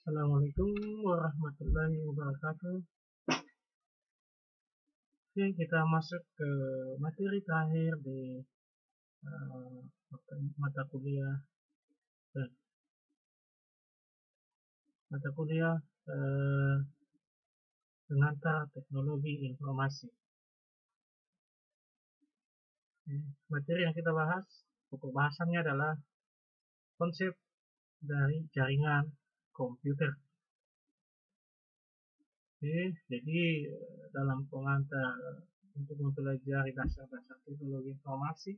Assalamualaikum warahmatullahi wabarakatuh. Oke, kita masuk ke materi terakhir di uh, mata kuliah pengantar teknologi informasi. Materi yang kita bahas, pokok bahasannya adalah konsep dari jaringan komputer. Jadi dalam pengantar untuk mempelajari dasar-dasar teknologi informasi,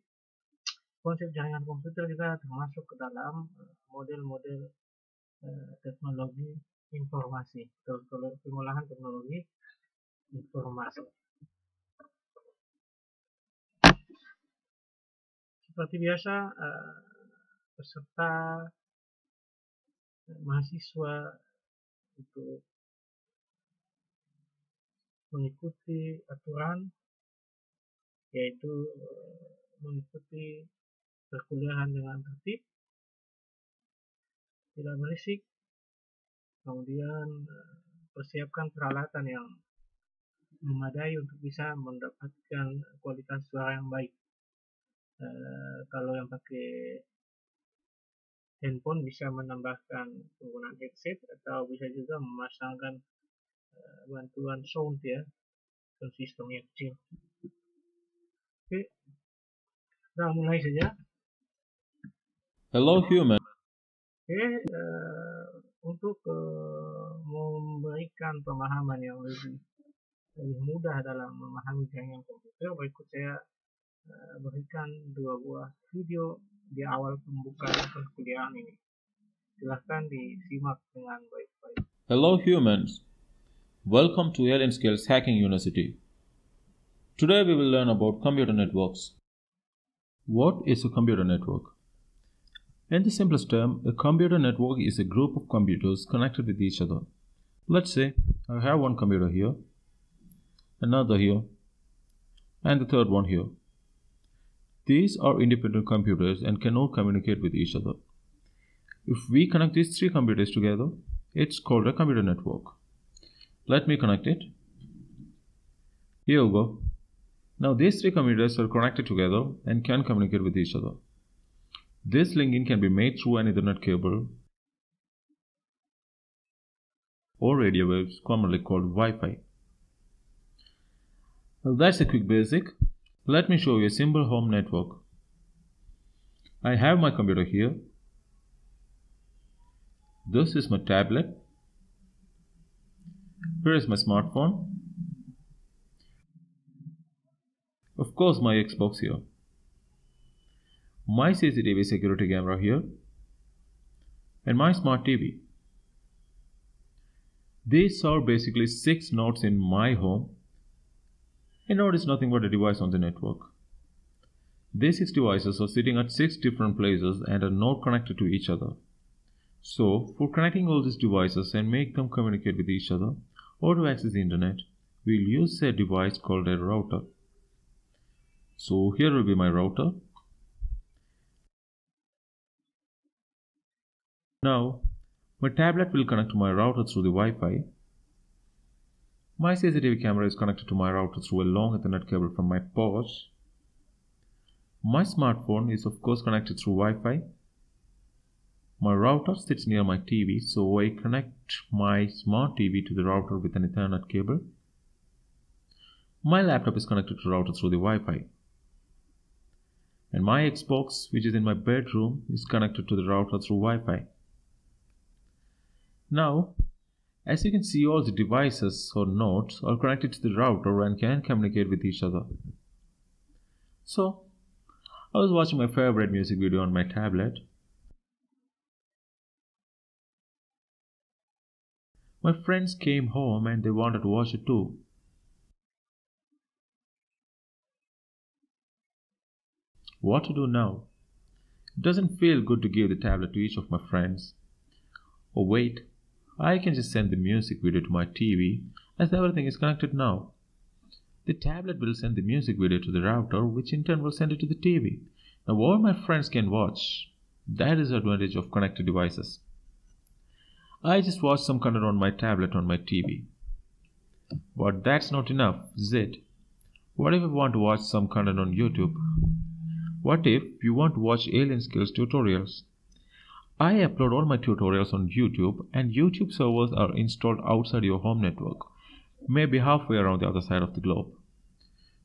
konsep jaringan komputer juga termasuk ke dalam model-model teknologi informasi atau pengolahan teknologi informasi. Seperti biasa, peserta mahasiswa untuk mengikuti aturan, yaitu mengikuti perkuliahan dengan tertib, tidak berisik, kemudian persiapkan peralatan yang memadai untuk bisa mendapatkan kualitas suara yang baik. Kalau yang pakai handphone bisa menambahkan penggunaan headset atau bisa juga memasangkan bantuan sound ya, sound system yang kecil. Oke, kita mulai saja. Hello human. Oke, untuk memberikan pemahaman yang lebih mudah dalam memahami jaringan komputer, berikut saya berikan dua buah video di awal pembukaan perkuliahan ini. Silahkan disimak dengan baik-baik. Hello humans. Welcome to Alien Skills Hacking University. Today we will learn about computer networks. What is a computer network? In the simplest term, a computer network is a group of computers connected with each other. Let's say I have one computer here, another here, and the third one here. These are independent computers and cannot communicate with each other. If we connect these three computers together, it's called a computer network. Let me connect it. Here we go. Now these three computers are connected together and can communicate with each other. This linking can be made through an Ethernet cable or radio waves, commonly called Wi-Fi. Well, that's a quick basic. Let me show you a simple home network. I have my computer here. This is my tablet. Here is my smartphone. Of course, my Xbox here. My CCTV security camera here. And my smart TV. These are basically 6 nodes in my home. A node is nothing but a device on the network. These 6 devices are sitting at 6 different places and are not connected to each other. So, for connecting all these devices and make them communicate with each other or to access the internet, we'll use a device called a router. So, here will be my router. Now, my tablet will connect to my router through the Wi-Fi. My CCTV camera is connected to my router through a long Ethernet cable from my porch. My smartphone is of course connected through Wi-Fi. My router sits near my TV, so I connect my smart TV to the router with an Ethernet cable. My laptop is connected to the router through the Wi-Fi. And my Xbox, which is in my bedroom, is connected to the router through Wi-Fi. Now, as you can see, all the devices or nodes are connected to the router and can communicate with each other. So, I was watching my favorite music video on my tablet. My friends came home and they wanted to watch it too. What to do now? It doesn't feel good to give the tablet to each of my friends. Oh wait, I can just send the music video to my TV as everything is connected now. The tablet will send the music video to the router, which in turn will send it to the TV. Now all my friends can watch. That is the advantage of connected devices. I just watch some content on my tablet on my TV. But that's not enough, is it? What if I want to watch some content on YouTube? What if you want to watch alien skills tutorials? I upload all my tutorials on YouTube, and YouTube servers are installed outside your home network, maybe halfway around the other side of the globe.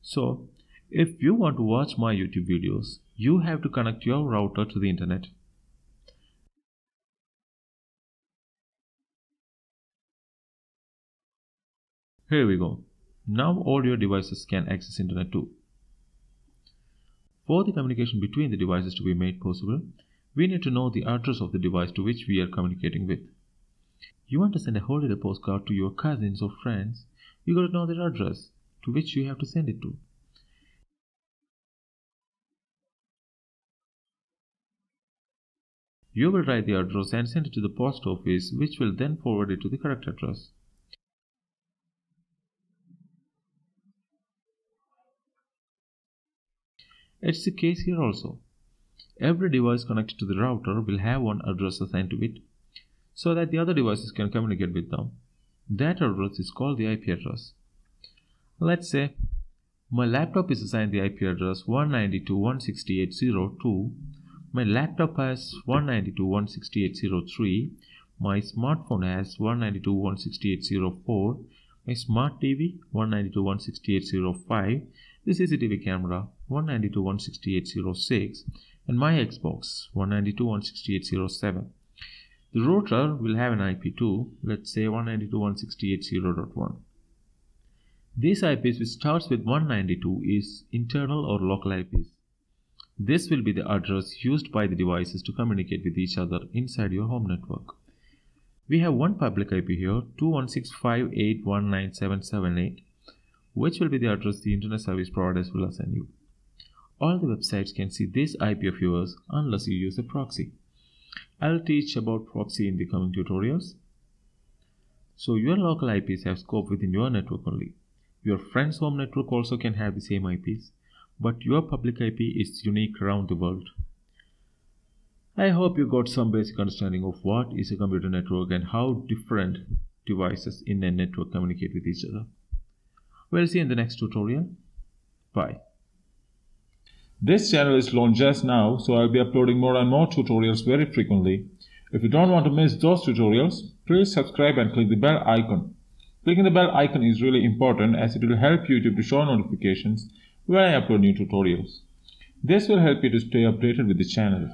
So, if you want to watch my YouTube videos, you have to connect your router to the internet. Here we go. Now all your devices can access internet too. For the communication between the devices to be made possible, we need to know the address of the device to which we are communicating with. You want to send a holiday postcard to your cousins or friends, you got to know their address to which you have to send it to. You will write the address and send it to the post office, which will then forward it to the correct address. It's the case here also. Every device connected to the router will have one address assigned to it, so that the other devices can communicate with them. That address is called the IP address. Let's say my laptop is assigned the IP address 192.168.0.2. My laptop has 192.168.0.3. My smartphone has 192.168.0.4. My smart TV 192.168.0.5. The CCTV camera 192.168.0.6. And my Xbox 192.168.0.7. The router will have an IP too, let's say 192.168.0.1. These IPs which starts with 192 is internal or local IPs. This will be the address used by the devices to communicate with each other inside your home network. We have one public IP here, 216.581.9778, which will be the address the internet service providers will assign you. All the websites can see this IP of yours unless you use a proxy. I'll teach about proxy in the coming tutorials. So your local IPs have scope within your network only. Your friend's home network also can have the same IPs, but your public IP is unique around the world. I hope you got some basic understanding of what is a computer network and how different devices in a network communicate with each other. We'll see you in the next tutorial. Bye. This channel is launched just now, so I'll be uploading more and more tutorials very frequently. If you don't want to miss those tutorials, please subscribe and click the bell icon. Clicking the bell icon is really important as it will help YouTube to show notifications when I upload new tutorials. This will help you to stay updated with the channel.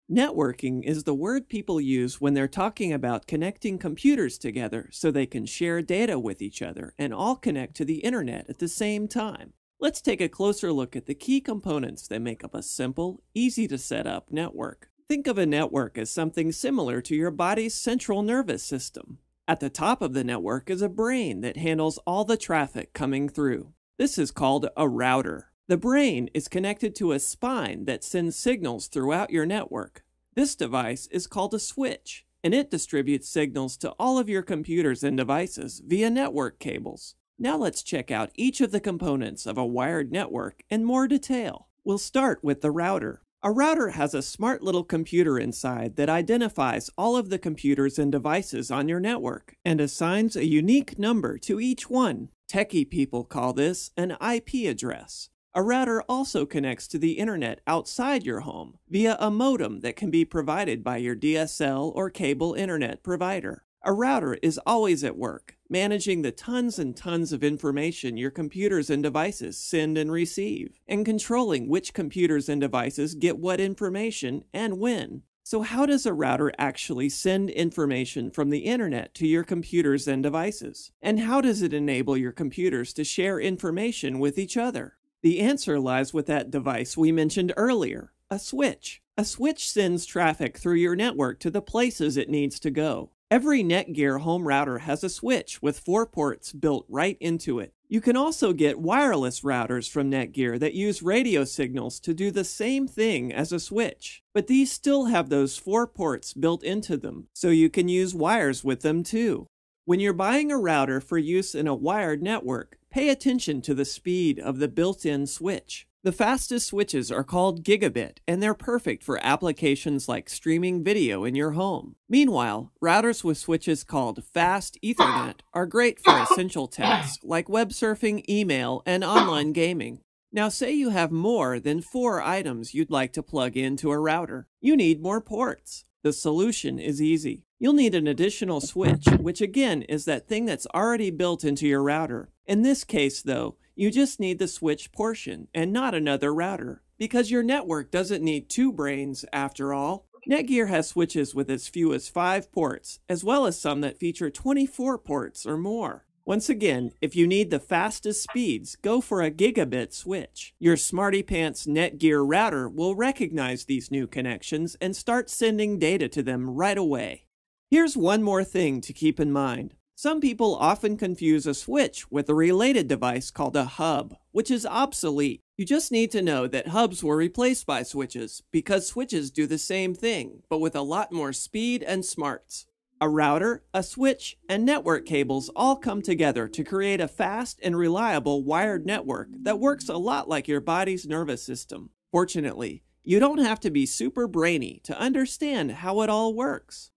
Networking is the word people use when they're talking about connecting computers together so they can share data with each other and all connect to the internet at the same time. Let's take a closer look at the key components that make up a simple, easy to set up network. Think of a network as something similar to your body's central nervous system. At the top of the network is a brain that handles all the traffic coming through. This is called a router. The brain is connected to a spine that sends signals throughout your network. This device is called a switch, and it distributes signals to all of your computers and devices via network cables. Now let's check out each of the components of a wired network in more detail. We'll start with the router. A router has a smart little computer inside that identifies all of the computers and devices on your network and assigns a unique number to each one. Techie people call this an IP address. A router also connects to the internet outside your home via a modem that can be provided by your DSL or cable internet provider. A router is always at work, managing the tons and tons of information your computers and devices send and receive, and controlling which computers and devices get what information and when. So how does a router actually send information from the internet to your computers and devices? And how does it enable your computers to share information with each other? The answer lies with that device we mentioned earlier, a switch. A switch sends traffic through your network to the places it needs to go. Every Netgear home router has a switch with 4 ports built right into it. You can also get wireless routers from Netgear that use radio signals to do the same thing as a switch. But these still have those 4 ports built into them, so you can use wires with them too. When you're buying a router for use in a wired network, pay attention to the speed of the built-in switch. The fastest switches are called gigabit, and they're perfect for applications like streaming video in your home. Meanwhile, routers with switches called fast Ethernet are great for essential tasks like web surfing, email, and online gaming. Now say you have more than 4 items you'd like to plug into a router. You need more ports. The solution is easy. You'll need an additional switch, which again is that thing that's already built into your router. In this case, though, you just need the switch portion and not another router, because your network doesn't need 2 brains after all. Netgear has switches with as few as 5 ports, as well as some that feature 24 ports or more. Once again, if you need the fastest speeds, go for a gigabit switch. Your SmartyPants Netgear router will recognize these new connections and start sending data to them right away. Here's one more thing to keep in mind. Some people often confuse a switch with a related device called a hub, which is obsolete. You just need to know that hubs were replaced by switches because switches do the same thing, but with a lot more speed and smarts. A router, a switch, and network cables all come together to create a fast and reliable wired network that works a lot like your body's nervous system. Fortunately, you don't have to be super brainy to understand how it all works.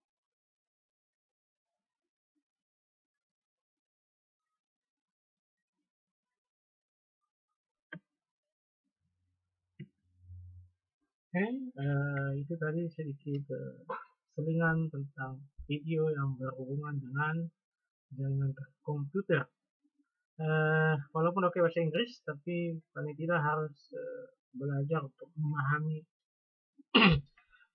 Itu tadi sedikit selingan tentang video yang berhubungan dengan jaringan komputer. Walaupun oke bahasa Inggris, tapi paling tidak harus belajar untuk memahami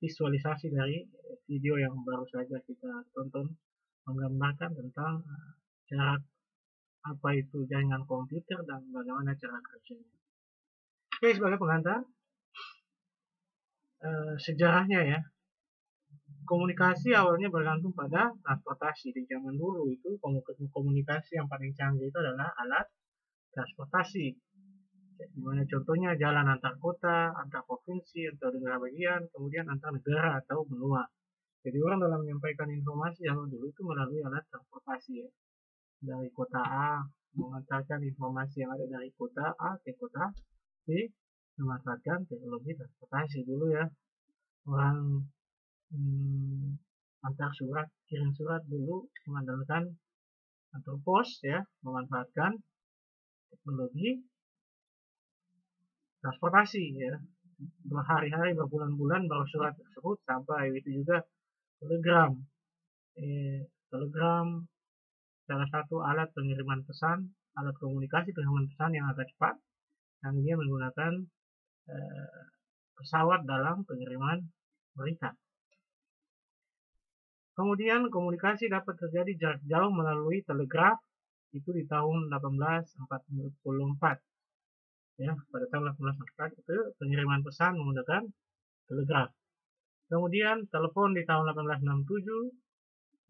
visualisasi dari video yang baru saja kita tonton, menggambarkan tentang cara apa itu jaringan komputer dan bagaimana cara kerjanya. Oke, sebagai pengantar, sejarahnya ya, komunikasi awalnya bergantung pada transportasi. Di zaman dulu itu komunikasi yang paling canggih itu adalah alat transportasi, dimana contohnya jalan antar kota, antar provinsi, antar negara bagian, kemudian antar negara atau benua. Jadi orang dalam menyampaikan informasi zaman dulu itu melalui alat transportasi ya. Dari kota A mengantarkan informasi yang ada dari kota A ke kota B memanfaatkan teknologi transportasi dulu ya. Orang antar surat, kirim surat dulu mengandalkan kantor pos ya, memanfaatkan teknologi transportasi ya. Berhari-hari, berbulan-bulan baru surat tersebut sampai. Itu juga telegram. Telegram salah satu alat pengiriman pesan, alat komunikasi pengiriman pesan yang agak cepat, dan dia menggunakan pesawat dalam pengiriman berita. Kemudian komunikasi dapat terjadi jarak jauh melalui telegraf, itu di tahun 1844. Ya, pada tahun 1844 itu pengiriman pesan menggunakan telegraf. Kemudian telepon di tahun 1867,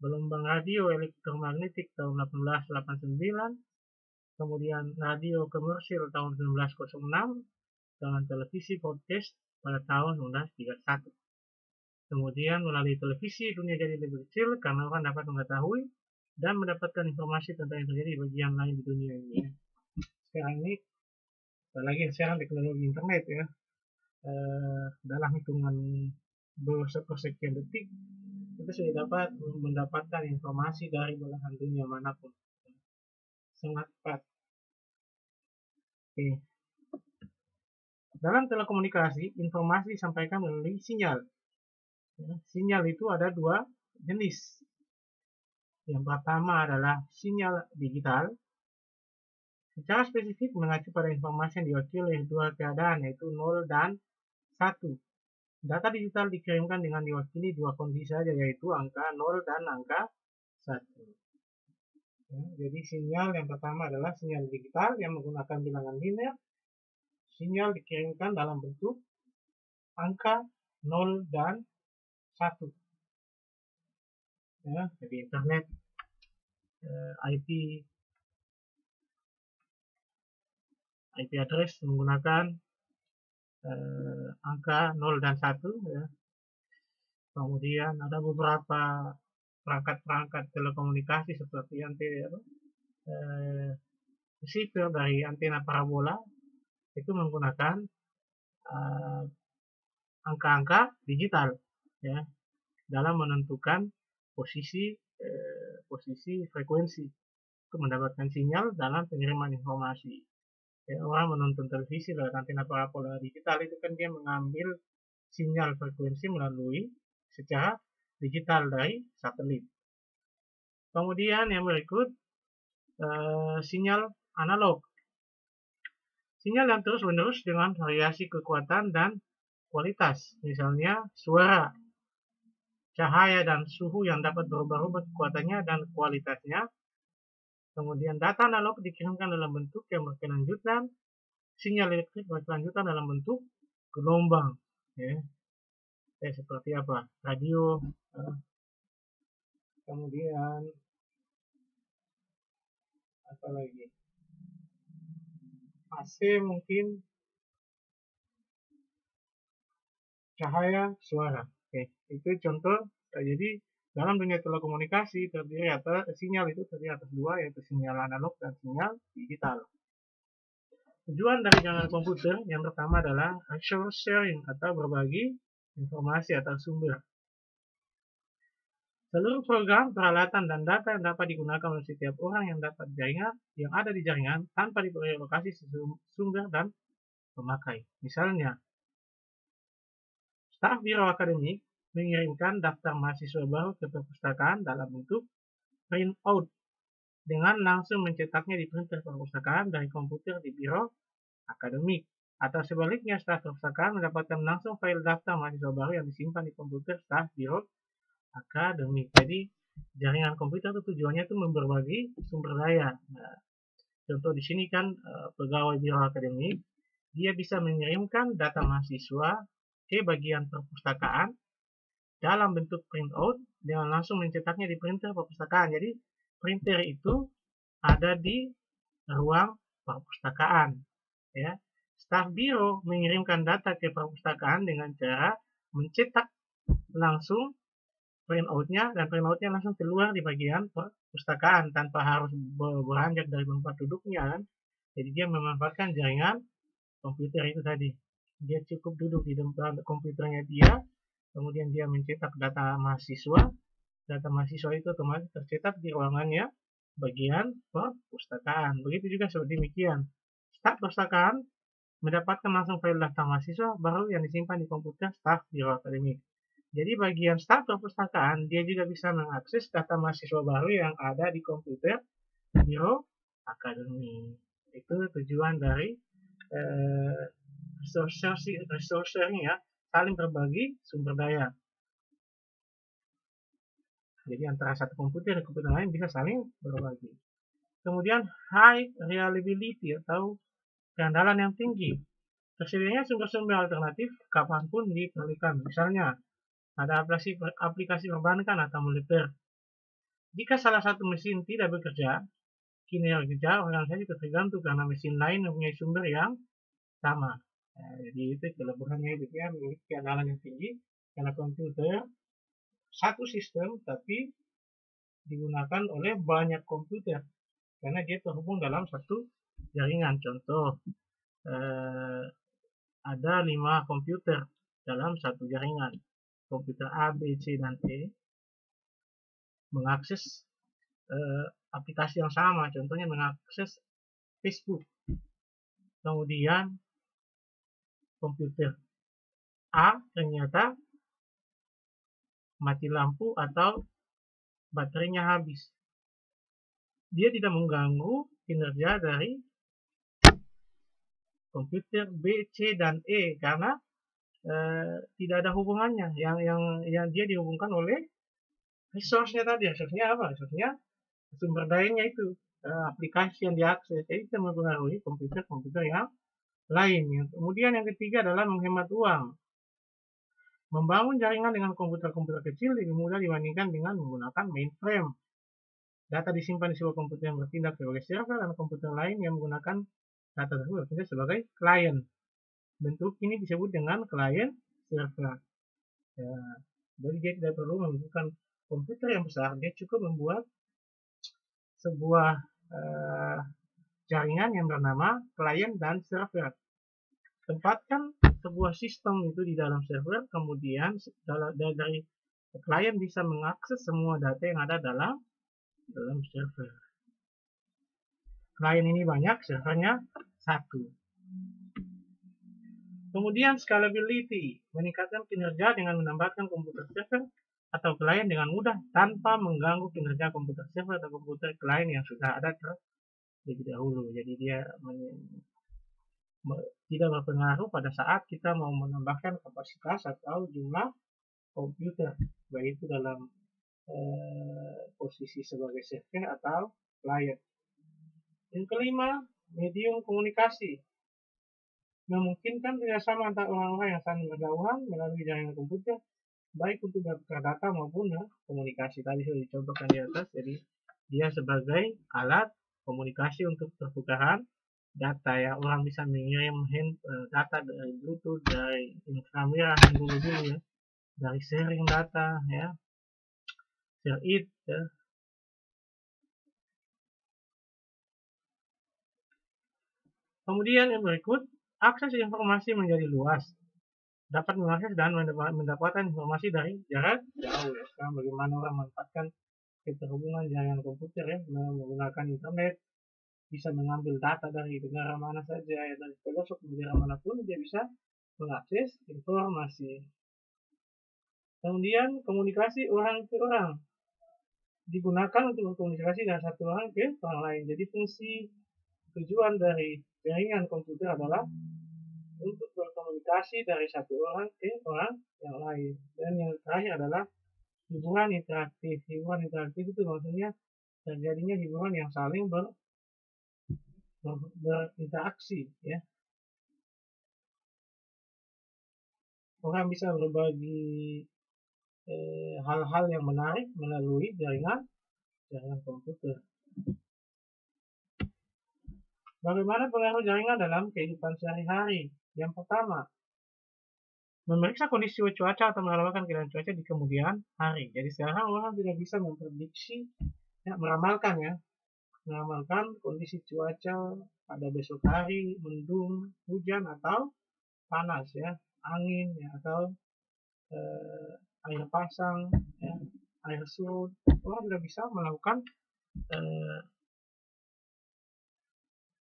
gelombang radio elektromagnetik tahun 1889, kemudian radio komersil tahun 1906, dengan televisi broadcast pada tahun 1931. Kemudian melalui televisi dunia jadi lebih kecil karena orang dapat mengetahui dan mendapatkan informasi tentang yang terjadi di bagian lain di dunia ini. Sekarang ini, apalagi sekarang teknologi internet ya, dalam hitungan sekian detik kita sudah dapat mendapatkan informasi dari belahan dunia manapun. Sangat cepat. Oke. Dalam telekomunikasi, informasi disampaikan melalui sinyal. Ya, sinyal itu ada 2 jenis. Yang pertama adalah sinyal digital. Secara spesifik mengacu pada informasi yang diwakili oleh 2 keadaan, yaitu 0 dan 1. Data digital dikirimkan dengan diwakili 2 kondisi saja, yaitu angka 0 dan angka 1. Ya, jadi sinyal yang pertama adalah sinyal digital yang menggunakan bilangan linear. Sinyal dikirimkan dalam bentuk angka 0 dan 1. Ya, jadi internet, IP address menggunakan angka 0 dan 1 ya. Kemudian ada beberapa perangkat-perangkat telekomunikasi seperti receiver dari antena parabola itu menggunakan angka-angka digital ya dalam menentukan posisi frekuensi untuk mendapatkan sinyal dalam pengiriman informasi. Ya, orang menonton televisi lewat antena parabola digital itu kan dia mengambil sinyal frekuensi melalui secara digital dari satelit. Kemudian yang berikut sinyal analog. Sinyal yang terus-menerus dengan variasi kekuatan dan kualitas, misalnya suara, cahaya, dan suhu yang dapat berubah-ubah kekuatannya dan kualitasnya. Kemudian data analog dikirimkan dalam bentuk yang berkelanjutan, sinyal elektrik berkelanjutan dalam bentuk gelombang. Ya. Seperti apa? Radio. Kemudian apa lagi? AC mungkin, cahaya, suara. Oke, itu contoh. Jadi dalam dunia telekomunikasi terdiri atas sinyal itu terdiri atas dua, yaitu sinyal analog dan sinyal digital. Tujuan dari jaringan komputer yang pertama adalah resource sharing atau berbagi informasi atau sumber. Seluruh program, peralatan, dan data yang dapat digunakan oleh setiap orang yang dapat jaringan yang ada di jaringan tanpa diperoleh lokasi sumber dan pemakai. Misalnya, staf biro akademik mengirimkan daftar mahasiswa baru ke perpustakaan dalam bentuk print out dengan langsung mencetaknya di printer perpustakaan dari komputer di biro akademik. Atau sebaliknya, staf perpustakaan mendapatkan langsung file daftar mahasiswa baru yang disimpan di komputer staf biro akademik. Jadi jaringan komputer itu tujuannya itu berbagi sumber daya. Nah, contoh di sini kan pegawai biro akademik dia bisa mengirimkan data mahasiswa ke bagian perpustakaan dalam bentuk printout dengan langsung mencetaknya di printer perpustakaan. Jadi printer itu ada di ruang perpustakaan. Ya. Staf biro mengirimkan data ke perpustakaan dengan cara mencetak langsung printoutnya, dan printoutnya langsung keluar di bagian perpustakaan tanpa harus beranjak dari tempat duduknya kan. Jadi dia memanfaatkan jaringan komputer itu tadi. Dia cukup duduk di depan komputernya dia, kemudian dia mencetak data mahasiswa. Data mahasiswa itu otomatis tercetak di ruangannya bagian perpustakaan. Begitu juga seperti demikian. Staf perpustakaan mendapatkan langsung file daftar mahasiswa baru yang disimpan di komputer staf biro akademik. Jadi bagian staf perpustakaan dia juga bisa mengakses data mahasiswa baru yang ada di komputer biro akademik. Itu tujuan dari resource sharing ya, saling berbagi sumber daya. Jadi antara satu komputer dan komputer lain bisa saling berbagi. Kemudian high reliability atau keandalan yang tinggi. Tersedianya sumber-sumber alternatif kapanpun diperlukan. Misalnya ada aplikasi perbankan atau militer. Jika salah satu mesin tidak bekerja, kinerja organisasi tergantung karena mesin lain mempunyai sumber yang sama. Nah, jadi itu kelebihannya itu ya, memiliki keandalan yang tinggi karena komputer satu sistem tapi digunakan oleh banyak komputer karena dia terhubung dalam satu jaringan. Contoh, ada 5 komputer dalam satu jaringan. Komputer A, B, C, dan E mengakses aplikasi yang sama, contohnya mengakses Facebook. Kemudian komputer A ternyata mati lampu atau baterainya habis. Dia tidak mengganggu kinerja dari komputer B, C, dan E karena tidak ada hubungannya. Yang dia dihubungkan oleh resource-nya tadi. Resource-nya apa? Resource-nya sumber dayanya itu, aplikasi yang diakses. Jadi kita mempengaruhi komputer-komputer yang lain. Kemudian yang ketiga adalah menghemat uang. Membangun jaringan dengan komputer-komputer kecil lebih mudah dibandingkan dengan menggunakan mainframe. Data disimpan di sebuah komputer yang bertindak sebagai server dan komputer lain yang menggunakan data tersebut bertindak sebagai klien. Bentuk ini disebut dengan client server. Ya, jadi dia tidak perlu membutuhkan komputer yang besar, dia cukup membuat sebuah jaringan yang bernama client dan server. tempatkan sebuah sistem itu di dalam server, kemudian dari klien bisa mengakses semua data yang ada dalam server. Klien ini banyak, servernya satu. Kemudian scalability, meningkatkan kinerja dengan menambahkan komputer server atau klien dengan mudah tanpa mengganggu kinerja komputer server atau komputer klien yang sudah ada terlebih dahulu. Jadi dia tidak berpengaruh pada saat kita mau menambahkan kapasitas atau jumlah komputer, baik itu dalam posisi sebagai server atau klien. Yang kelima, medium komunikasi, memungkinkan kerjasama antara orang-orang yang saling berjauhan melalui jaringan komputer, baik untuk bertukar data maupun komunikasi. Tadi sudah dicontohkan di atas, jadi dia sebagai alat komunikasi untuk pertukaran data ya. Orang bisa mengirim data dari Bluetooth, dari inframerah dulu ya, dari sharing data ya, share it ya. Kemudian yang berikut, akses informasi menjadi luas, dapat mengakses dan mendapatkan informasi dari jarak jauh ya. Sekarang bagaimana orang memanfaatkan keterhubungan jaringan komputer ya, menggunakan internet, bisa mengambil data dari negara mana saja ya, dari pelosok negara manapun dia bisa mengakses informasi. Kemudian komunikasi orang ke orang, digunakan untuk berkomunikasi dari satu orang ke orang lain. Jadi fungsi tujuan dari jaringan komputer adalah untuk berkomunikasi dari satu orang ke orang yang lain. Dan yang terakhir adalah hiburan interaktif. Hiburan interaktif itu maksudnya terjadinya hiburan yang saling berinteraksi ya. Orang bisa berbagi hal-hal yang menarik melalui jaringan komputer. Bagaimana pengaruh jaringan dalam kehidupan sehari-hari? Yang pertama, memeriksa kondisi cuaca atau meramalkan keadaan cuaca di kemudian hari. Jadi sekarang orang tidak bisa memprediksi, ya, meramalkan kondisi cuaca pada besok hari, mendung, hujan atau panas ya, angin ya, atau air pasang, ya, air surut. Orang tidak bisa melakukan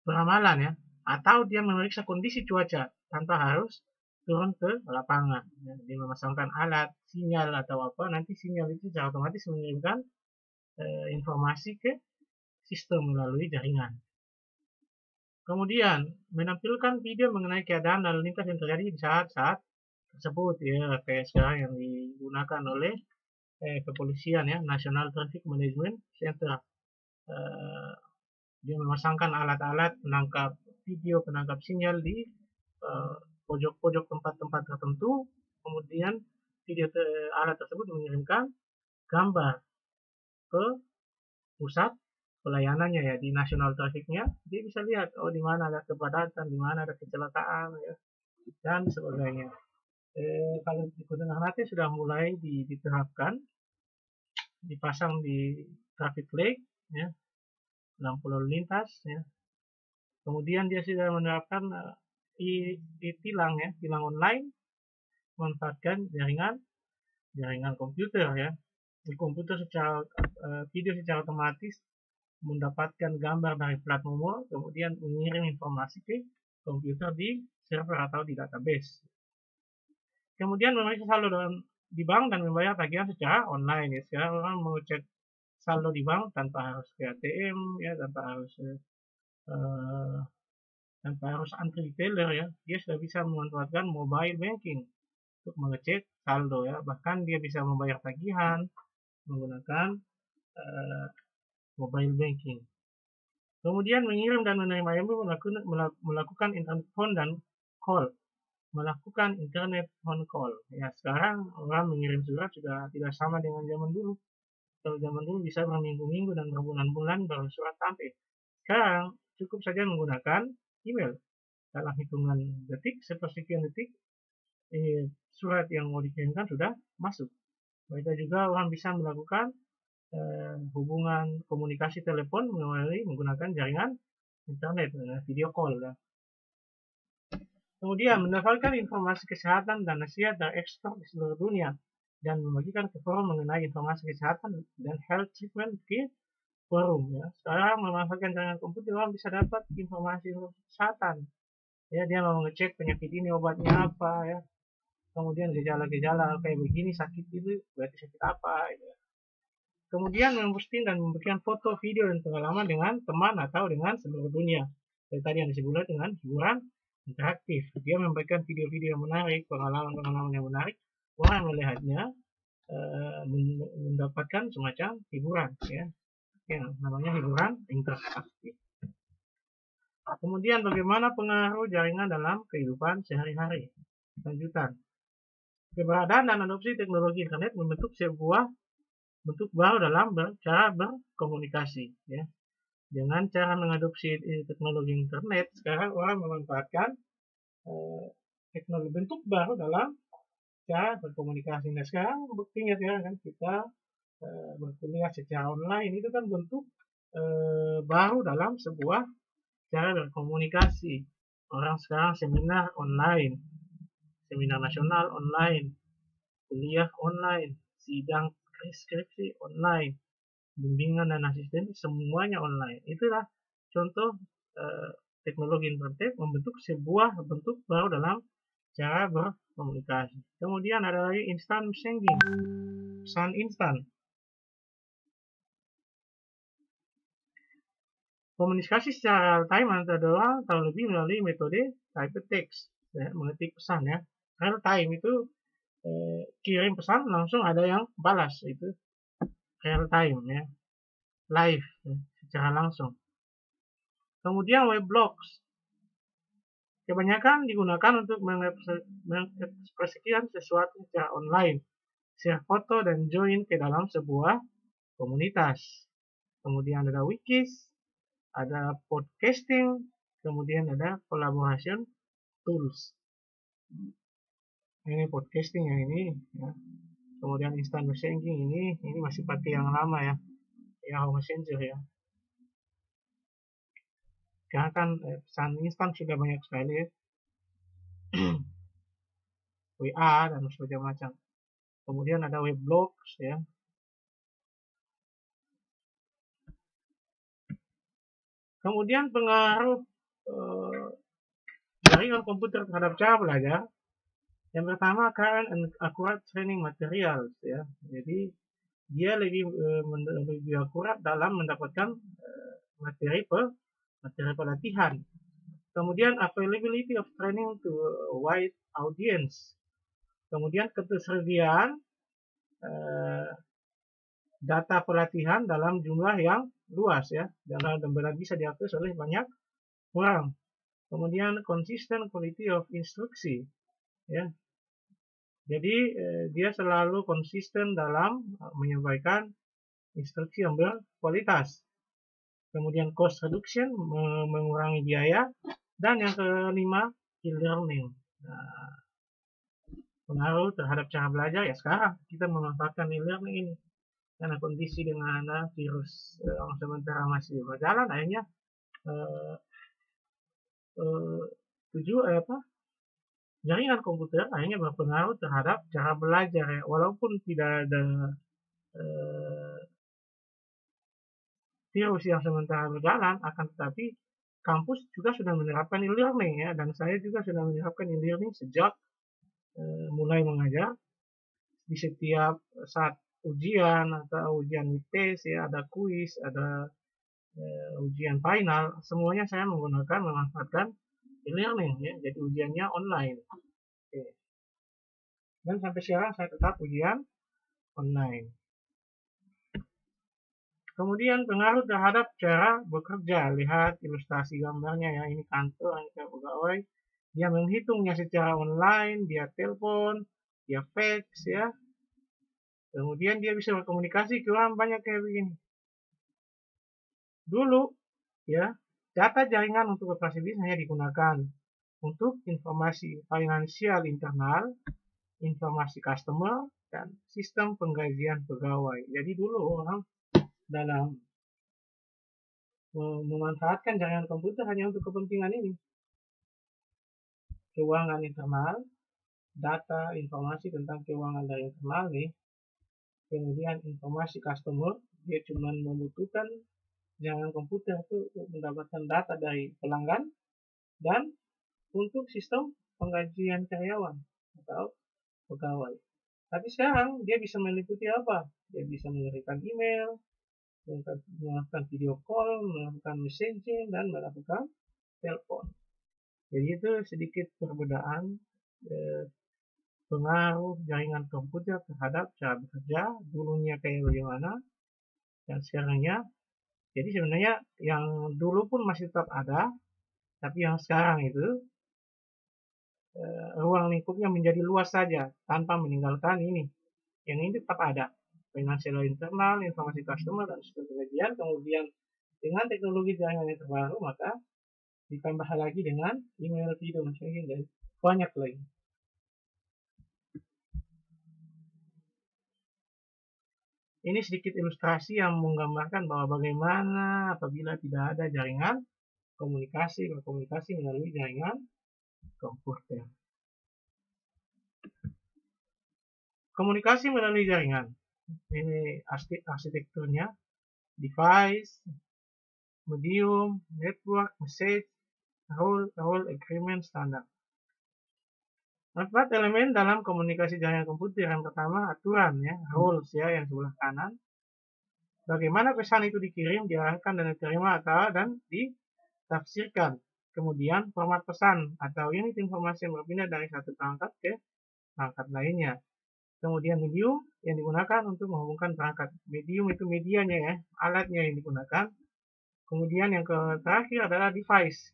peramalan ya, atau dia memeriksa kondisi cuaca tanpa harus turun ke lapangan. Ya, dia memasangkan alat, sinyal atau apa, nanti sinyal itu secara otomatis mengirimkan informasi ke sistem melalui jaringan. Kemudian menampilkan video mengenai keadaan lalu lintas yang terjadi di saat-saat tersebut ya, kayak sekarang yang digunakan oleh kepolisian ya, National Traffic Management Center. Dia memasangkan alat-alat penangkap video, penangkap sinyal di pojok-pojok tempat-tempat tertentu. Kemudian alat tersebut mengirimkan gambar ke pusat pelayanannya ya, di national trafficnya. Dia bisa lihat di mana ada kepadatan, di mana ada kecelakaan ya, dan sebagainya. Kalau di Kota Ternate sudah mulai diterapkan, dipasang di traffic light ya, lampu lalu lintas ya. Kemudian dia sudah menerapkan tilang ya, tilang online, memanfaatkan jaringan komputer ya. Di komputer secara video secara otomatis mendapatkan gambar dari plat nomor, kemudian mengirim informasi ke komputer di server atau di database. Kemudian memeriksa saldo di bank dan membayar tagihan secara online ya. Sekarang orang mau cek saldo di bank tanpa harus ke ATM ya, tanpa harus antri di teller ya. Dia sudah bisa memanfaatkan mobile banking untuk mengecek saldo ya. Bahkan dia bisa membayar tagihan menggunakan mobile banking. Kemudian mengirim dan menerima email, melakukan internet phone dan call. Melakukan internet phone call. Ya, sekarang orang mengirim surat sudah tidak sama dengan zaman dulu. Kalau zaman dulu bisa berminggu-minggu dan berbulan-bulan baru surat sampai. Sekarang cukup saja menggunakan email. Dalam hitungan detik, sepersekian detik, surat yang mau dikirimkan sudah masuk. Begitu juga orang bisa melakukan hubungan komunikasi telepon melalui menggunakan jaringan internet, video call. Ya. Kemudian mendapatkan informasi kesehatan dan nasihat dari expert di seluruh dunia dan membagikan ke forum mengenai informasi kesehatan dan health treatment ke forum. Ya. Sekarang memanfaatkan jaringan komputer, orang bisa dapat informasi kesehatan. Ya, dia mau ngecek penyakit ini obatnya apa, ya. Kemudian gejala-gejala kayak begini, sakit itu berarti sakit apa. Ya. Kemudian memposting dan memberikan foto, video, dan pengalaman dengan teman atau dengan seluruh dunia. Dari tadi yang disebut dengan hiburan interaktif. Dia memberikan video-video yang menarik, pengalaman-pengalaman yang menarik. Orang yang melihatnya mendapatkan semacam hiburan, ya, yang namanya hiburan interaktif. Kemudian bagaimana pengaruh jaringan dalam kehidupan sehari-hari? Lanjutan. Keberadaan dan adopsi teknologi internet membentuk sebuah bentuk baru dalam cara berkomunikasi, ya. Dengan cara mengadopsi teknologi internet, sekarang orang memanfaatkan teknologi bentuk baru dalam cara berkomunikasi. Nah, sekarang buktinya kan kita berkuliah secara online, itu kan bentuk baru dalam sebuah cara berkomunikasi. Orang sekarang seminar online, seminar nasional online, kuliah online, sidang skripsi online, bimbingan dan asisten semuanya online. Itulah contoh teknologi internet membentuk sebuah bentuk baru dalam cara berkomunikasi. Kemudian ada lagi instant messaging, pesan instan. Komunikasi secara real time antara dua orang atau lebih melalui metode typetext, ya, mengetik pesan, ya. Real time itu kirim pesan langsung ada yang balas, itu real time, ya, live, ya, secara langsung. Kemudian weblogs kebanyakan digunakan untuk mengekspresikan sesuatu secara online, share foto dan join ke dalam sebuah komunitas. Kemudian ada wikis, ada podcasting, kemudian ada collaboration tools. Ini podcasting yang ini, ya. Kemudian instant messaging ini masih pakai yang lama, ya, Yahoo Messenger, ya. Karena kan pesan instan sudah banyak sekali, ya. WA dan macam-macam. Kemudian ada weblogs, ya. Kemudian pengaruh jaringan komputer terhadap cara belajar. Yang pertama, current and accurate training materials, ya. Jadi dia lebih akurat dalam mendapatkan materi pelatihan. Kemudian availability of training to a wide audience. Kemudian ketersediaan data pelatihan dalam jumlah yang luas, ya, dan bisa diakses oleh banyak orang. Kemudian consistent quality of instruksi, ya. Jadi dia selalu konsisten dalam menyampaikan instruksi yang berkualitas. Kemudian cost reduction, mengurangi biaya, dan yang kelima e-learning. Nah, pengaruh terhadap cara belajar, ya, sekarang kita memanfaatkan e-learning ini karena kondisi dengan virus yang sementara masih berjalan, akhirnya jaringan komputer akhirnya berpengaruh terhadap cara belajar, ya. Walaupun tidak ada virus yang sementara berjalan, akan tetapi kampus juga sudah menerapkan e-learning, ya, dan saya juga sudah menerapkan e-learning sejak mulai mengajar. Di setiap saat ujian atau ujian midterm, ya, ada kuis, ada ujian final, semuanya saya memanfaatkan e-learning, ya. Jadi ujiannya online. Oke. Dan sampai sekarang saya tetap ujian online. Kemudian pengaruh terhadap cara bekerja. Lihat ilustrasi gambarnya, ya. Ini kantor, ini pegawai. Dia menghitungnya secara online, dia telepon, dia fax, ya. Kemudian dia bisa berkomunikasi ke orang banyak kayak begini. Dulu, ya, data jaringan untuk operasi bisnis hanya digunakan untuk informasi finansial internal, informasi customer, dan sistem penggajian pegawai. Jadi dulu orang dalam memanfaatkan jaringan komputer hanya untuk kepentingan ini. keuangan internal, data, informasi tentang keuangan dari internal nih. Kemudian informasi customer, dia cuma membutuhkan jaringan komputer itu untuk mendapatkan data dari pelanggan dan untuk sistem penggajian karyawan atau pegawai. Tapi sekarang dia bisa meliputi apa? Dia bisa mengirimkan email, melakukan video call, melakukan messaging, dan melakukan telepon. Jadi itu sedikit perbedaan pengaruh jaringan komputer terhadap cara bekerja, dulunya kayak bagaimana dan sekarangnya. Jadi sebenarnya yang dulu pun masih tetap ada, tapi yang sekarang itu ruang lingkupnya menjadi luas saja tanpa meninggalkan ini. Yang ini tetap ada, finansial internal, informasi customer, dan sistem penggajian. Kemudian dengan teknologi jaringan yang terbaru, maka ditambah lagi dengan email, video, messaging, dan banyak lagi. Ini sedikit ilustrasi yang menggambarkan bahwa bagaimana apabila tidak ada jaringan berkomunikasi melalui jaringan komputer. Komunikasi melalui jaringan. Ini arsitekturnya, device, medium, network, message, role, agreement, standar. 4 elemen dalam komunikasi jaringan komputer. Yang pertama aturan ya, rules ya yang sebelah kanan. Bagaimana pesan itu dikirim, diarahkan dan diterima dan ditafsirkan. Kemudian format pesan atau unit informasi yang berpindah dari satu perangkat ke perangkat lainnya. Kemudian medium yang digunakan untuk menghubungkan perangkat. Medium itu medianya ya, alatnya yang digunakan. Kemudian yang terakhir adalah device.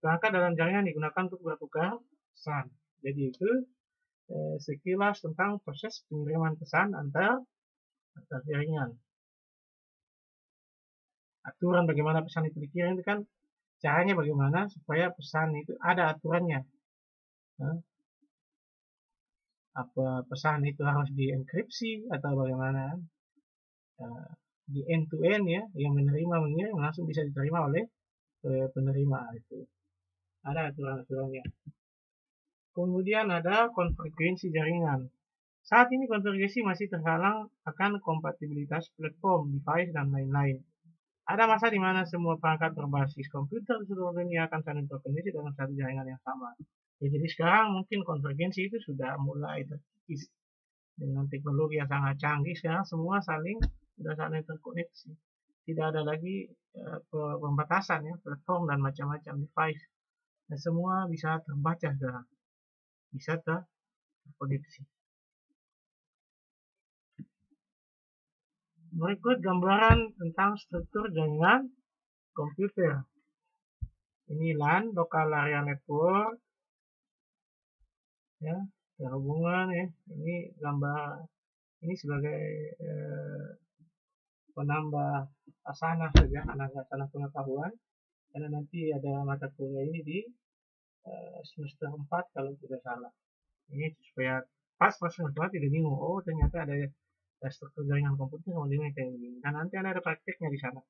Perangkat dalam jaringan digunakan untuk bertukar pesan. Jadi itu sekilas tentang proses pengiriman pesan antar jaringan. Aturan bagaimana pesan itu dikirim itu kan caranya bagaimana supaya pesan itu ada aturannya. Apa pesan itu harus dienkripsi atau bagaimana? Di end to end ya, yang menerima mengirim langsung bisa diterima oleh penerima itu. Ada aturan-aturannya. Kemudian ada konvergensi jaringan. Saat ini konvergensi masih terhalang akan kompatibilitas platform, device, dan lain-lain. Ada masa di mana semua perangkat berbasis komputer di seluruh dunia akan saling terkoneksi dalam satu jaringan yang sama. Ya, jadi sekarang mungkin konvergensi itu sudah mulai terkikis. Dengan teknologi yang sangat canggih, sekarang semua sudah saling terkoneksi. Tidak ada lagi pembatasan ya, platform dan macam-macam device. Dan semua bisa terbaca sekarang. Bisa terkoneksi. Berikut gambaran tentang struktur jaringan komputer. Ini LAN, Local Area Network, ya, terhubungan ya. Ini gambar, ini sebagai penambah asana saja, asana pengetahuan. Karena nanti ada mata kuliah ini di semester 4 kalau tidak salah. Ini supaya pas semester 4 tidak bingung. Oh ternyata ada struktur jaringan komputer kemudian kayak begini. Dan nanti ada prakteknya di sana.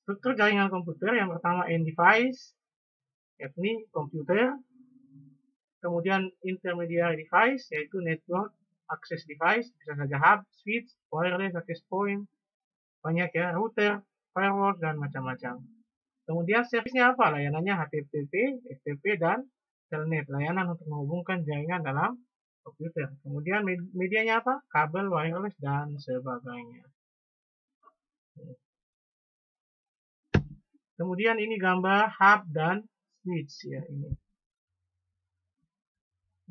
Struktur jaringan komputer yang pertama end device, yakni komputer. Kemudian intermediary device, yaitu network access device, bisa saja hub, switch, wireless access point, banyak ya, router, firewall, dan macam-macam. Kemudian service-nya apa? Layanannya HTTP, FTP, dan Telnet, layanan untuk menghubungkan jaringan dalam komputer. Kemudian medianya apa? Kabel, wireless, dan sebagainya. Kemudian ini gambar hub dan switch ya ini.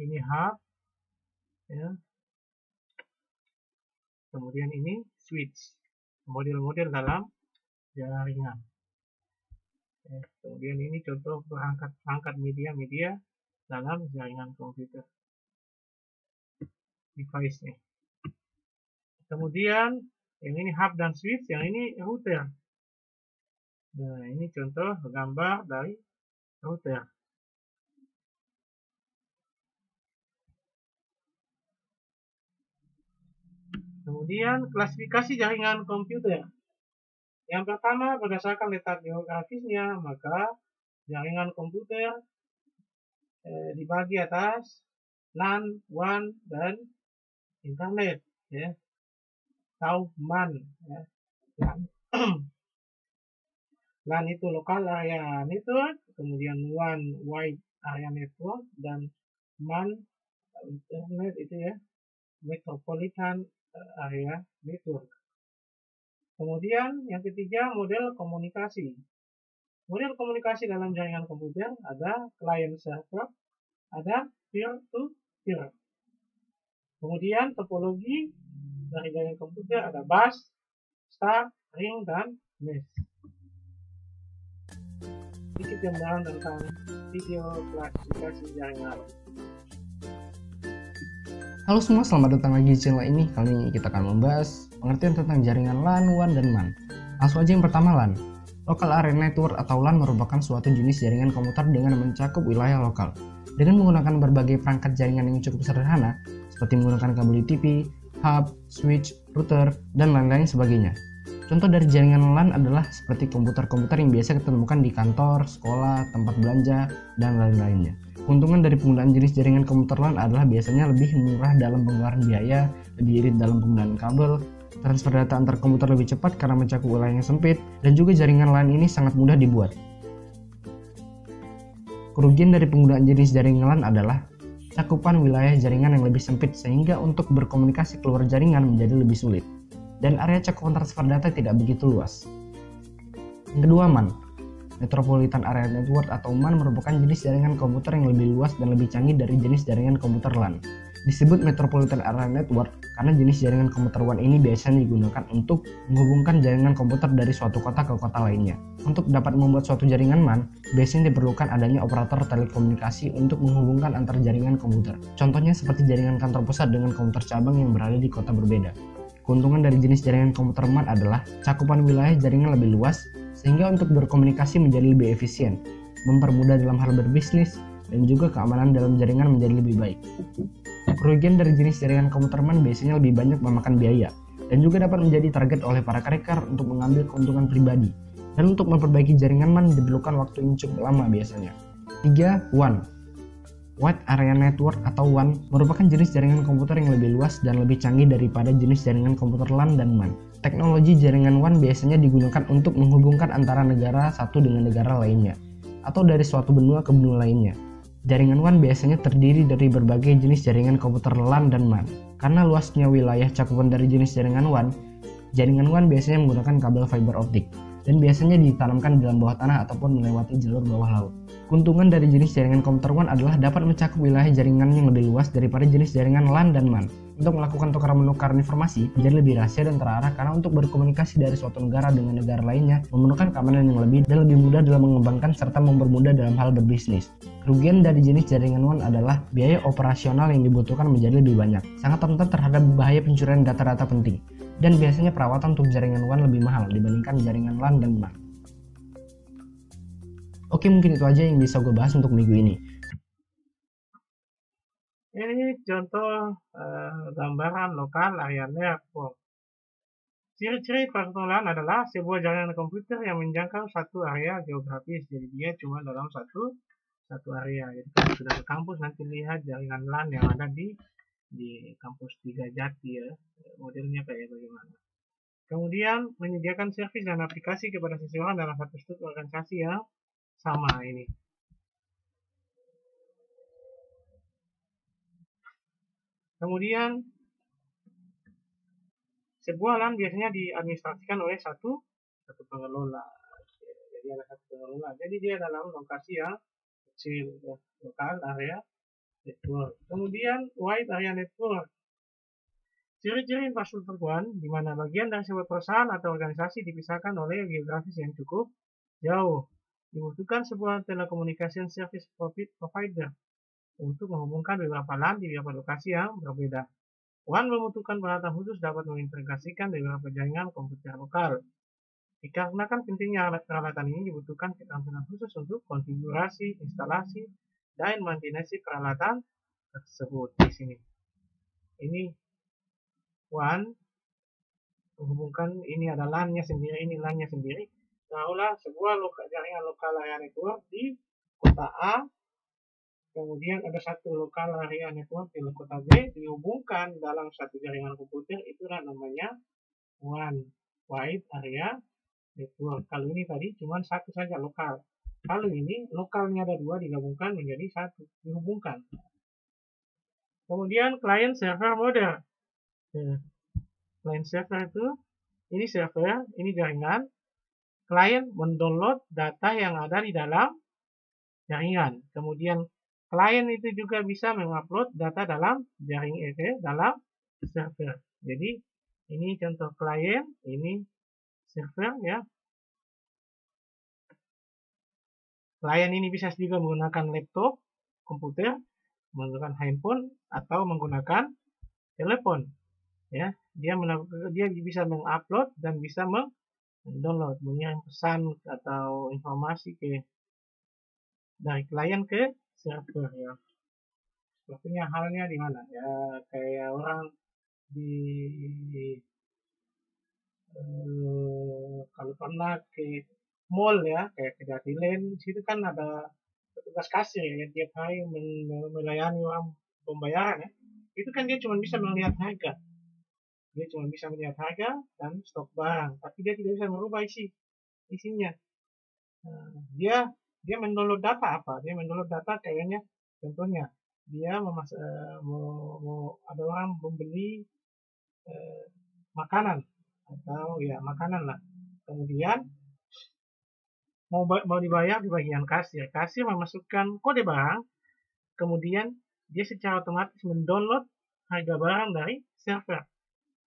Ini hub ya. Kemudian ini switch. Model-model dalam jaringan. Ya, kemudian ini contoh perangkat media dalam jaringan komputer. Device-nya. Kemudian yang ini hub dan switch, yang ini router. Nah, ini contoh gambar dari router. Kemudian klasifikasi jaringan komputer. Yang pertama, berdasarkan letak geografisnya, maka jaringan komputer dibagi atas LAN, WAN, dan internet, ya, atau MAN, ya. LAN itu local area network, kemudian WAN wide area network, dan MAN internet itu ya metropolitan area network. Kemudian yang ketiga, model komunikasi. Model komunikasi dalam jaringan komputer ada client server, ada peer to peer. Kemudian topologi dari jaringan komputer ada bus, star, ring, dan mesh. Sedikit gambaran tentang video klasifikasi jaringan. Halo semua, selamat datang lagi di channel ini. Kali ini kita akan membahas pengertian tentang jaringan LAN, WAN, dan MAN. Langsung aja yang pertama, LAN. Local Area Network atau LAN merupakan suatu jenis jaringan komputer dengan mencakup wilayah lokal. Dengan menggunakan berbagai perangkat jaringan yang cukup sederhana, seperti menggunakan kabel UTP, hub, switch, router, dan lain-lain sebagainya. Contoh dari jaringan LAN adalah seperti komputer-komputer yang biasa kita temukan di kantor, sekolah, tempat belanja, dan lain-lainnya. Keuntungan dari penggunaan jenis jaringan komputer LAN adalah biasanya lebih murah dalam pengeluaran biaya, lebih irit dalam penggunaan kabel, transfer data antar komputer lebih cepat karena mencakup wilayah yang sempit, dan juga jaringan LAN ini sangat mudah dibuat. Kerugian dari penggunaan jenis jaringan LAN adalah cakupan wilayah jaringan yang lebih sempit sehingga untuk berkomunikasi keluar jaringan menjadi lebih sulit, dan area cakupan transfer data tidak begitu luas. Yang kedua, MAN. Metropolitan Area Network atau MAN merupakan jenis jaringan komputer yang lebih luas dan lebih canggih dari jenis jaringan komputer LAN. Disebut Metropolitan Area Network karena jenis jaringan komputer WAN ini biasanya digunakan untuk menghubungkan jaringan komputer dari suatu kota ke kota lainnya. Untuk dapat membuat suatu jaringan MAN, biasanya diperlukan adanya operator telekomunikasi untuk menghubungkan antar jaringan komputer. Contohnya seperti jaringan kantor pusat dengan komputer cabang yang berada di kota berbeda. Keuntungan dari jenis jaringan komputer MAN adalah cakupan wilayah jaringan lebih luas, sehingga untuk berkomunikasi menjadi lebih efisien, mempermudah dalam hal berbisnis, dan juga keamanan dalam jaringan menjadi lebih baik. Kerugian dari jenis jaringan komputer MAN biasanya lebih banyak memakan biaya, dan juga dapat menjadi target oleh para cracker untuk mengambil keuntungan pribadi. Dan untuk memperbaiki jaringan MAN diperlukan waktu yang cukup lama biasanya. 3. WAN. Wide Area Network atau WAN merupakan jenis jaringan komputer yang lebih luas dan lebih canggih daripada jenis jaringan komputer LAN dan MAN. Teknologi jaringan WAN biasanya digunakan untuk menghubungkan antara negara satu dengan negara lainnya, atau dari suatu benua ke benua lainnya. Jaringan WAN biasanya terdiri dari berbagai jenis jaringan komputer LAN dan MAN. Karena luasnya wilayah cakupan dari jenis jaringan WAN biasanya menggunakan kabel fiber optik, dan biasanya ditanamkan di dalam bawah tanah ataupun melewati jalur bawah laut. Keuntungan dari jenis jaringan komputer WAN adalah dapat mencakup wilayah jaringan yang lebih luas daripada jenis jaringan LAN dan MAN. Untuk melakukan tukar-menukar informasi menjadi lebih rahasia dan terarah karena untuk berkomunikasi dari suatu negara dengan negara lainnya memerlukan keamanan yang lebih dan lebih mudah dalam mengembangkan serta mempermudah dalam hal berbisnis. Kerugian dari jenis jaringan WAN adalah biaya operasional yang dibutuhkan menjadi lebih banyak, sangat rentan terhadap bahaya pencurian data-data penting, dan biasanya perawatan untuk jaringan WAN lebih mahal dibandingkan jaringan LAN dan MAN. Oke, mungkin itu aja yang bisa gue bahas untuk minggu ini. Ini contoh gambaran lokal area network. Ciri-ciri persoalan adalah sebuah jaringan komputer yang menjangkau satu area geografis, jadi dia cuma dalam satu area. Jadi kalau sudah ke kampus nanti lihat jaringan LAN yang ada di kampus 3 Jati ya, modelnya kayak bagaimana. Kemudian menyediakan servis dan aplikasi kepada seseorang dalam satu struktur organisasi yang sama ini. Kemudian sebuah LAN biasanya diadministrasikan oleh satu pengelola. Jadi ada satu pengelola. Jadi dia dalam lokasi yang kecil, ya, lokal area network. Kemudian wide area network. Ciri-ciri infrastruktur WAN di mana bagian dari sebuah perusahaan atau organisasi dipisahkan oleh geografis yang cukup jauh. Dibutuhkan sebuah telekomunikasi service provider untuk menghubungkan beberapa LAN di beberapa lokasi yang berbeda. WAN membutuhkan peralatan khusus dapat mengintegrasikan beberapa jaringan komputer lokal. Dikarenakan pentingnya peralatan ini dibutuhkan keterampilan khusus untuk konfigurasi, instalasi, dan maintenance peralatan tersebut di sini. Ini WAN menghubungkan, ini ada LAN-nya sendiri, ini LAN-nya sendiri. Taruhlah sebuah jaringan lokal area network di kota A kemudian ada satu lokal area network di kota B dihubungkan dalam satu jaringan komputer, itulah namanya one wide area network. Kalau ini tadi cuma satu saja lokal. Kalau ini lokalnya ada dua digabungkan menjadi satu, dihubungkan. Kemudian client server model. Client server itu, ini server, ini jaringan. Client mendownload data yang ada di dalam jaringan. Kemudian client itu juga bisa mengupload data dalam jaringan itu, dalam server. Jadi ini contoh client, ini server ya. Client ini bisa juga menggunakan laptop, komputer, menggunakan handphone atau menggunakan telepon. Ya, dia bisa mengupload dan bisa mendownload, mengirim pesan atau informasi dari klien ke server ya. Sepertinya halnya di mana ya, kayak orang kalau pernah ke mall ya, kayak ke Jatiland, situ kan ada petugas kasir ya, yang tiap hari melayani orang pembayaran ya. Itu kan dia cuma bisa melihat harga. Dia cuma bisa melihat harga dan stok barang, tapi dia tidak bisa merubah isinya. Dia mendownload data apa? Dia mendownload data kayaknya, contohnya dia ada orang membeli makanan atau ya makanan lah. Kemudian mau dibayar di bagian kasir. Kasir memasukkan kode barang, kemudian dia secara otomatis mendownload harga barang dari server.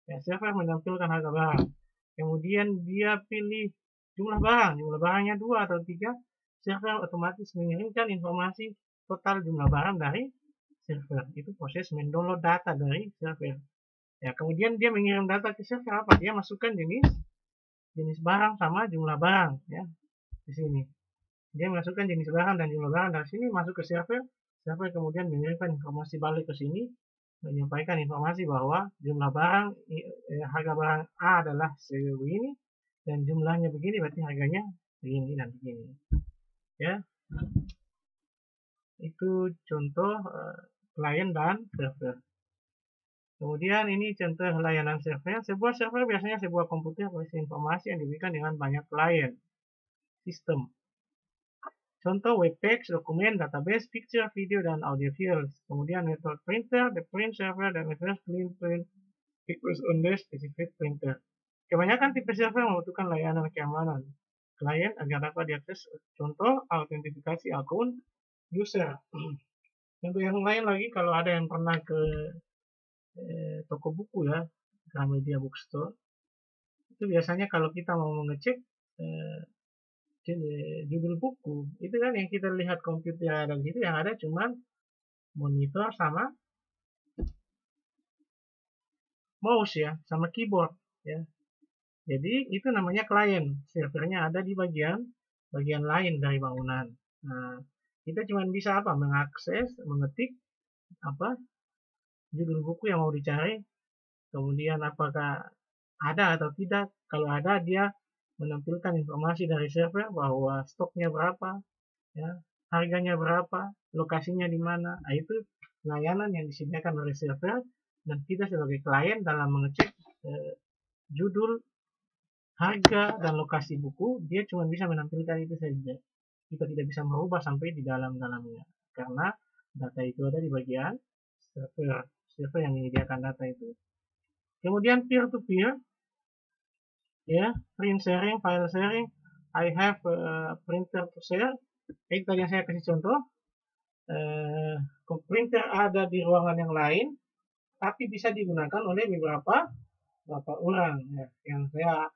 Ya, server menampilkan harga barang. Kemudian dia pilih jumlah barangnya 2 atau 3, server otomatis mengirimkan informasi total jumlah barang dari server. Itu proses mendownload data dari server. Ya, kemudian dia mengirim data ke server apa? Dia masukkan jenis barang sama jumlah barang ya. Di sini. Dia masukkan jenis barang dan jumlah barang dari sini masuk ke server. Server kemudian mengirimkan informasi balik ke sini, menyampaikan informasi bahwa jumlah barang, harga barang A adalah segini dan jumlahnya begini, berarti harganya begini dan begini ya. Itu contoh klien dan server. Kemudian ini contoh layanan server. Sebuah server biasanya sebuah komputer berisi informasi yang diberikan dengan banyak klien sistem. Contoh webpage, dokumen, database, picture, video, dan audio files. Kemudian network printer, the print server, dan reverse clean print request on the specific printer. Kebanyakan tipe server membutuhkan layanan keamanan klien agar dapat diakses. Contoh autentifikasi akun user. Contoh yang lain lagi, kalau ada yang pernah ke toko buku ya, Gramedia Bookstore, itu biasanya kalau kita mau mengecek judul buku, itu kan yang kita lihat komputer ada di situ, yang ada cuma monitor sama mouse ya, sama keyboard ya. Jadi itu namanya klien, servernya ada di bagian lain dari bangunan. Nah, kita cuma bisa apa? Mengakses, mengetik apa? Judul buku yang mau dicari, kemudian apakah ada atau tidak. Kalau ada, dia menampilkan informasi dari server bahwa stoknya berapa, ya, harganya berapa, lokasinya di mana. Nah, itu layanan yang disediakan oleh server, dan kita sebagai klien dalam mengecek judul, harga, dan lokasi buku, dia cuma bisa menampilkan itu saja. Kita tidak bisa merubah sampai di dalamnya, karena data itu ada di bagian server yang menyediakan data itu. Kemudian peer-to-peer, ya, print sharing, file sharing. I have a printer to share. Itu tadi yang saya kasih contoh. Printer ada di ruangan yang lain, tapi bisa digunakan oleh beberapa orang. Ya, yang saya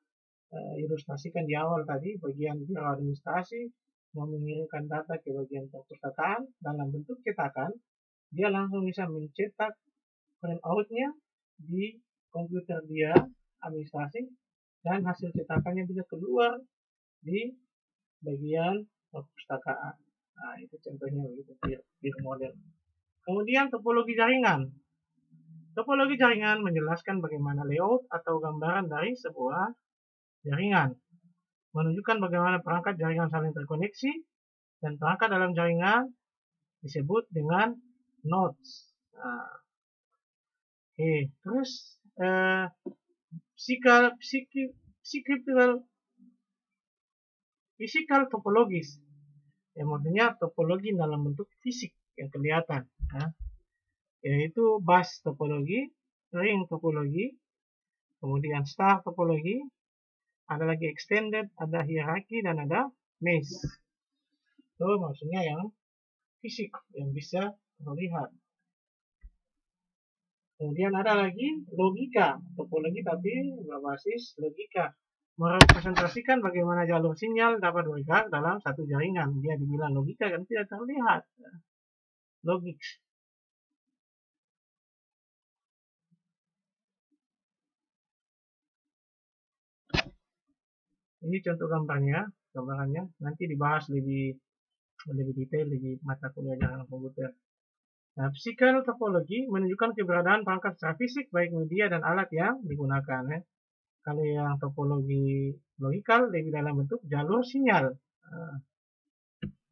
ilustrasikan di awal tadi, bagian biro administrasi mau mengirimkan data ke bagian perpustakaan dalam bentuk cetakan, dia langsung bisa mencetak print out-nya di komputer dia administrasi, dan hasil cetakannya bisa keluar di bagian perpustakaan. Nah, itu contohnya begitu, peer model. Kemudian topologi jaringan. Topologi jaringan menjelaskan bagaimana layout atau gambaran dari sebuah jaringan, menunjukkan bagaimana perangkat jaringan saling terkoneksi dan perangkat dalam jaringan disebut dengan nodes. Nah, oke, terus physical topologis, maksudnya topologi dalam bentuk fisik yang kelihatan, yaitu bus topologi, ring topologi, kemudian star topologi, ada lagi extended, ada hierarki, dan ada mesh. Itu maksudnya yang fisik yang bisa terlihat. Kemudian ada lagi logika topologi, tapi berbasis logika, merepresentasikan bagaimana jalur sinyal dapat bergerak dalam satu jaringan. Dia dibilang logika kan tidak terlihat. Logik. Ini contoh gambarannya nanti dibahas lebih detail di mata kuliah jaringan komputer. Nah, physical topologi menunjukkan keberadaan perangkat secara fisik baik media dan alat yang digunakan. Kalau yang topologi logikal lebih dalam bentuk jalur sinyal.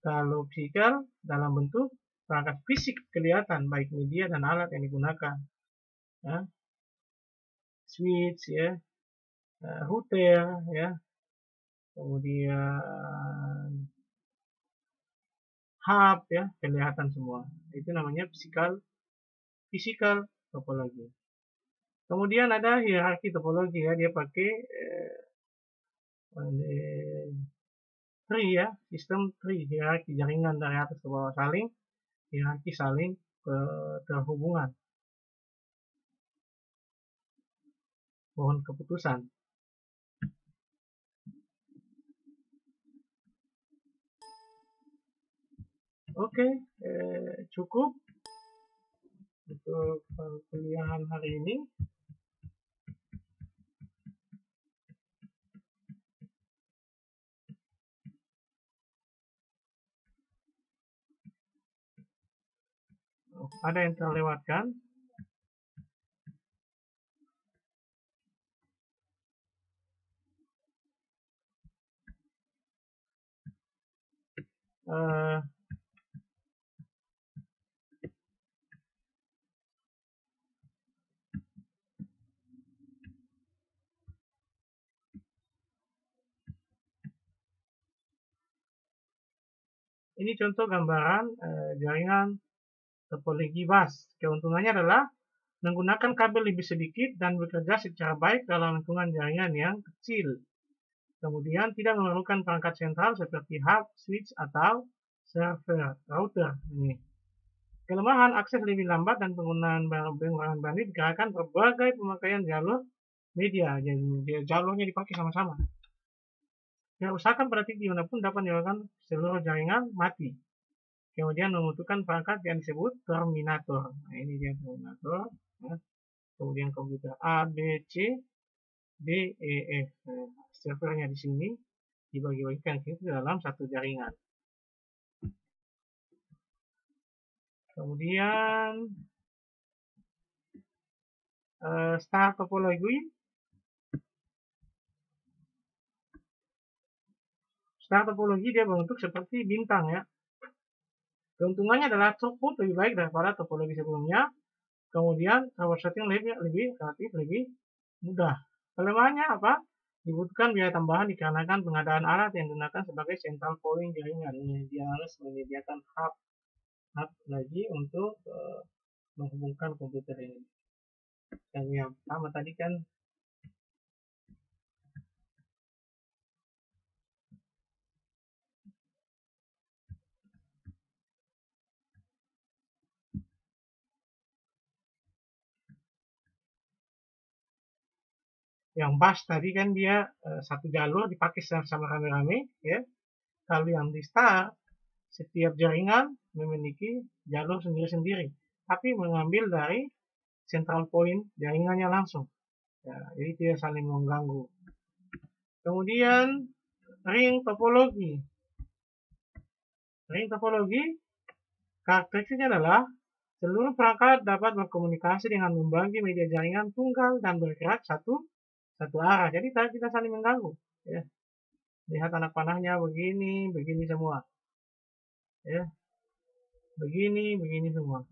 Kalau physical dalam bentuk perangkat fisik kelihatan baik media dan alat yang digunakan. Switch, router, kemudian hub, kelihatan semua. Itu namanya physical topologi. Kemudian ada hierarki topologi, dia pakai tree, sistem tree, hierarki jaringan dari atas ke bawah hierarki saling terhubungan. Pohon keputusan. Oke, cukup untuk perkuliahan hari ini. Ada yang terlewatkan? Ini contoh gambaran jaringan topologi bus. Keuntungannya adalah menggunakan kabel lebih sedikit dan bekerja secara baik dalam lingkungan jaringan yang kecil. Kemudian tidak memerlukan perangkat sentral seperti hub, switch, atau server, router. Ini. Kelemahan akses lebih lambat dan penggunaan bandwidth dikarenakan berbagai pemakaian jalur media. Jadi jalurnya dipakai sama-sama. Usahakan pada titik dimanapun dapat menyebabkan seluruh jaringan mati. Kemudian membutuhkan perangkat yang disebut terminator. Nah, ini dia terminator. Kemudian komputer A, B, C, D, E, F. Servernya di sini dibagi-bagikan ke dalam satu jaringan. Kemudian star topologi. Star topologi dia berbentuk seperti bintang, Keuntungannya adalah throughput lebih baik daripada topologi sebelumnya. Kemudian troubleshooting lebih mudah. Kelemahannya apa? Dibutuhkan biaya tambahan dikarenakan pengadaan alat yang digunakan sebagai central point jaringan. Dia harus menyediakan hub lagi untuk menghubungkan komputer ini. Dan yang pertama tadi kan yang bus tadi kan dia satu jalur dipakai sama rame-rame, Kalau yang di star, setiap jaringan memiliki jalur sendiri-sendiri, tapi mengambil dari central point jaringannya langsung. Jadi tidak saling mengganggu. Kemudian ring topologi. Ring topologi karakteristiknya adalah seluruh perangkat dapat berkomunikasi dengan membagi media jaringan tunggal dan bergerak satu arah. Jadi kita saling mengganggu. Lihat anak panahnya begini semua. begini semua.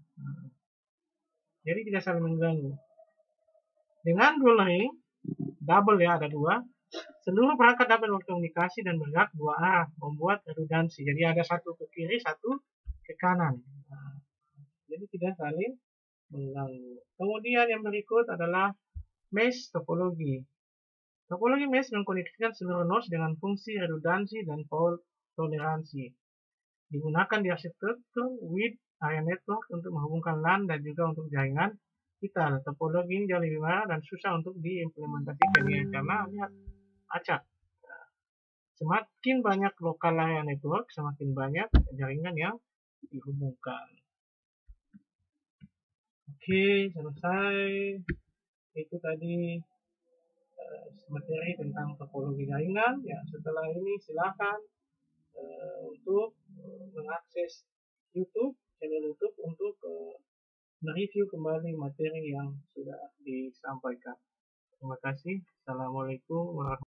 Jadi tidak saling mengganggu. Dengan dual ring, double ya, ada dua, seluruh perangkat dapat berkomunikasi dan bergerak dua arah, membuat redundansi. Jadi ada satu ke kiri, satu ke kanan. Jadi tidak saling mengganggu. Kemudian yang berikut adalah mesh topologi. Topologi mesh mengkoneksikan seluruh nodes dengan fungsi redundansi dan fault toleransi. Digunakan di arsitektur with area network untuk menghubungkan LAN dan juga untuk jaringan vital. Topologi ini jauh lebih mahal dan susah untuk diimplementasikan ya, karena lihat acak. Semakin banyak lokal area network, semakin banyak jaringan yang dihubungkan. Oke, selesai. Itu tadi materi tentang topologi jaringan. Ya, setelah ini silakan untuk mengakses YouTube, channel YouTube untuk mereview kembali materi yang sudah disampaikan. Terima kasih. Assalamualaikum warahmatullahi wabarakatuh.